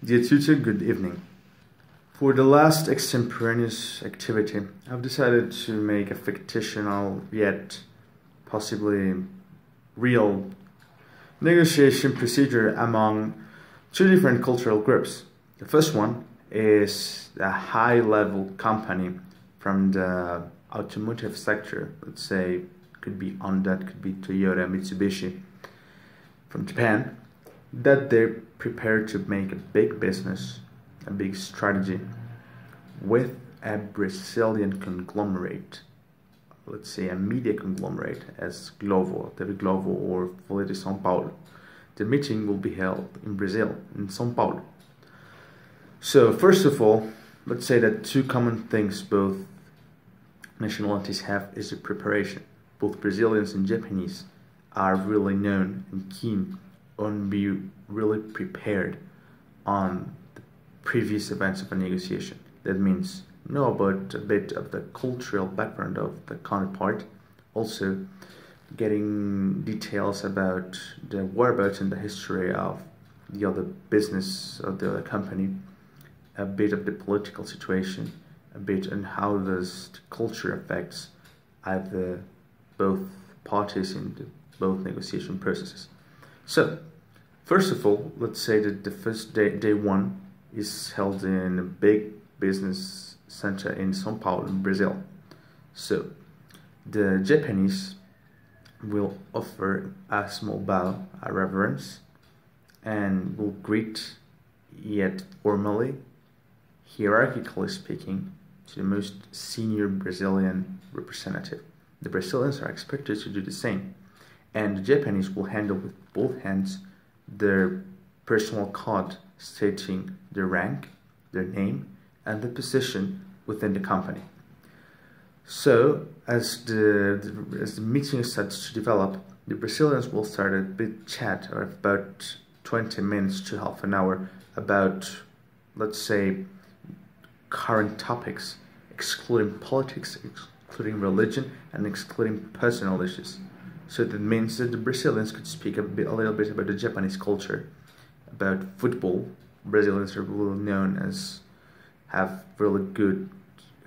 Dear tutor, good evening. For the last extemporaneous activity, I've decided to make a fictional yet possibly real negotiation procedure among two different cultural groups. The first one is a high-level company from the automotive sector, let's say could be Honda, could be Toyota, Mitsubishi, from Japan, that they're prepared to make a big business, a big strategy with a Brazilian conglomerate, let's say a media conglomerate as Globo, TV Globo or Folha de São Paulo. The meeting will be held in Brazil, in São Paulo. So first of all, let's say that two common things both nationalities have is the preparation. Both Brazilians and Japanese are really known and keen on being really prepared on the previous events of a negotiation. That means know about a bit of the cultural background of the counterpart, also getting details about the whereabouts and the history of the other business of the other company, a bit of the political situation, a bit on how does the culture affects either both parties in the both negotiation processes. So, first of all, let's say that the first day one is held in a big business center in São Paulo, in Brazil. So, the Japanese will offer a small bow, a reverence, and will greet, yet formally, hierarchically speaking, to the most senior Brazilian representative. The Brazilians are expected to do the same, and the Japanese will handle with both hands their personal card stating their rank, their name, and the position within the company. So, as the meeting starts to develop, the Brazilians will start a big chat of about 20 minutes to half an hour about, let's say, current topics, excluding politics, excluding religion, and excluding personal issues. So that means that the Brazilians could speak a little bit about the Japanese culture, about football. Brazilians are really known as have really good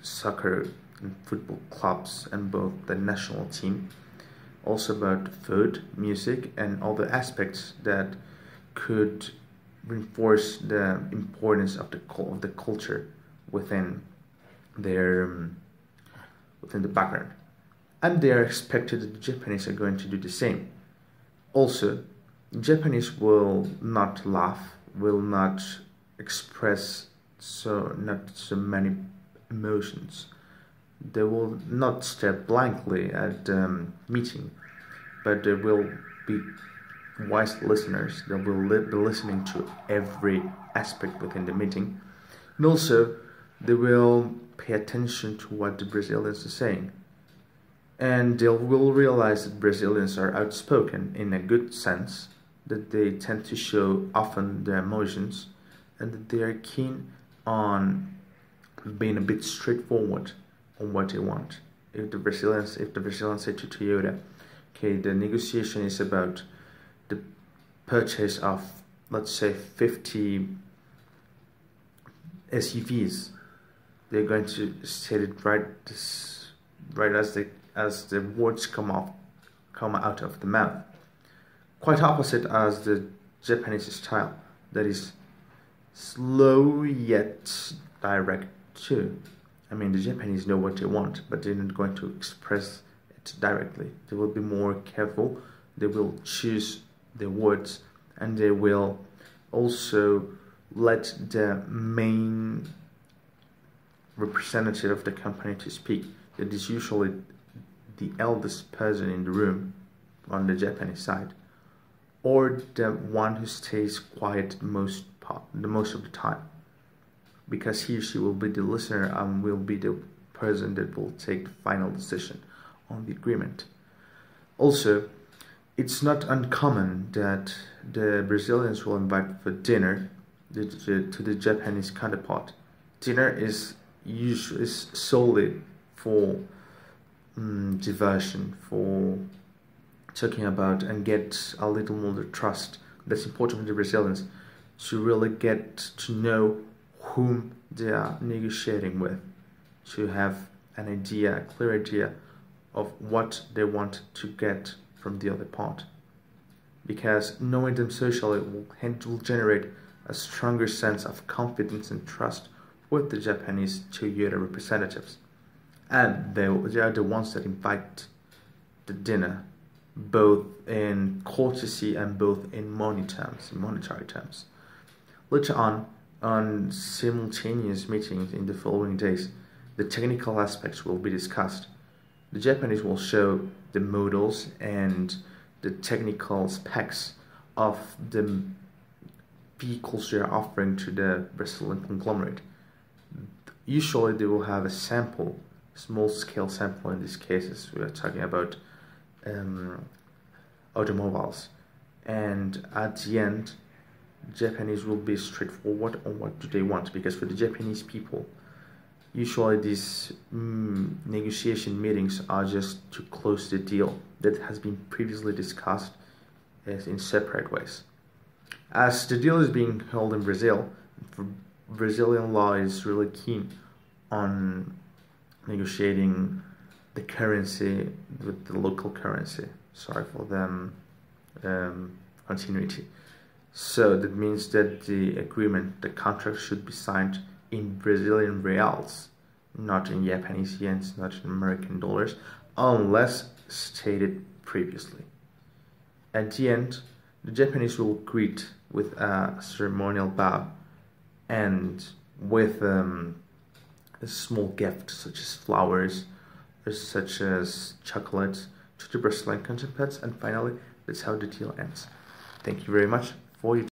soccer and football clubs and both the national team. Also about food, music, and all the aspects that could reinforce the importance of the culture within their within the background. And they are expected that the Japanese are going to do the same. Also, the Japanese will not laugh, will not express not so many emotions. They will not stare blankly at the meeting, but they will be wise listeners. They will be listening to every aspect within the meeting. And also, they will pay attention to what the Brazilians are saying. And they will realize that Brazilians are outspoken in a good sense, that they tend to show often their emotions, and that they are keen on being a bit straightforward on what they want. If the Brazilians say to Toyota, okay, the negotiation is about the purchase of, let's say, 50 SUVs, they're going to state it right as the words come out of the mouth. Quite opposite as the Japanese style, that is slow yet direct too. I mean, the Japanese know what they want, but they're not going to express it directly. They will be more careful, they will choose their words, and they will also let the main representative of the company to speak. That is usually the eldest person in the room on the Japanese side, or the one who stays quiet the most of the time, because he or she will be the listener and will be the person that will take the final decision on the agreement. Also, it's not uncommon that the Brazilians will invite for dinner to the Japanese counterpart. Dinner is solely for diversion, for talking about and get a little more trust. That's important for the Brazilians. to really get to know whom they are negotiating with, to have an idea, a clear idea of what they want to get from the other part. Because knowing them socially will generate a stronger sense of confidence and trust with the Japanese Toyota representatives. And they are the ones that invite the dinner, both in courtesy and both in monetary terms. Later on simultaneous meetings in the following days, the technical aspects will be discussed. The Japanese will show the models and the technical specs of the vehicles they are offering to the Brazilian conglomerate. Usually they will have a sample, small scale sample. In these cases we are talking about automobiles, and at the end Japanese will be straightforward on what do they want, because for the Japanese people usually these negotiation meetings are just to close the deal that has been previously discussed as in separate ways. As the deal is being held in Brazil, Brazilian law is really keen on negotiating the currency with the local currency. Sorry for the continuity. So that means that the agreement, the contract should be signed in Brazilian reals, not in Japanese yens, not in American dollars, unless stated previously. At the end, the Japanese will greet with a ceremonial bow and with a small gift such as flowers, such as chocolates to the Brazilian counterparts, and finally that's how the deal ends. Thank you very much for your